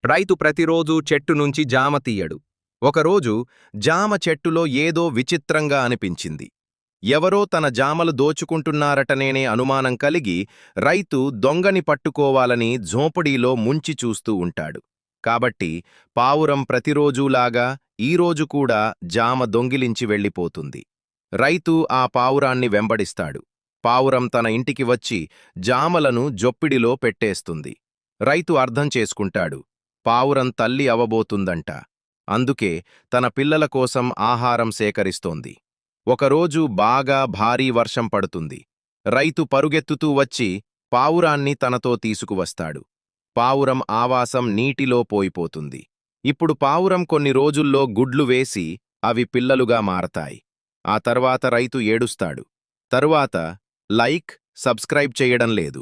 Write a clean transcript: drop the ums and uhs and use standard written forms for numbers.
రైతు ప్రతిరోజూ చెట్టు నుంచి జామ తీయడు. ఒకరోజు జామ చెట్టులో ఏదో విచిత్రంగా అనిపించింది. ఎవరో తన జామలు దోచుకుంటున్నారటనేనే అనుమానం కలిగి రైతు దొంగని పట్టుకోవాలని ఝోంపడీలో ముంచి చూస్తూ ఉంటాడు. కాబట్టి పావురం ప్రతిరోజూలాగా ఈరోజు కూడా జామ దొంగిలించి వెళ్ళిపోతుంది. రైతు ఆ పావురాన్ని వెంబడిస్తాడు. పావురం తన ఇంటికి వచ్చి జామలను జొప్పిడిలో పెట్టేస్తుంది. రైతు అర్థం చేసుకుంటాడు, పావురం తల్లి అవబోతుందంట. అందుకే తన పిల్లల కోసం ఆహారం సేకరిస్తోంది. ఒకరోజు బాగా భారీ వర్షం పడుతుంది. రైతు పరుగెత్తుతూ వచ్చి పావురాన్ని తనతో తీసుకువస్తాడు. పావురం ఆవాసం నీటిలో పోయిపోతుంది. ఇప్పుడు పావురం కొన్ని రోజుల్లో గుడ్లు వేసి అవి పిల్లలుగా మారతాయి. ఆ తర్వాత రైతు ఏడుస్తాడు. తరువాత లైక్, సబ్స్క్రైబ్ చేయడం లేదు.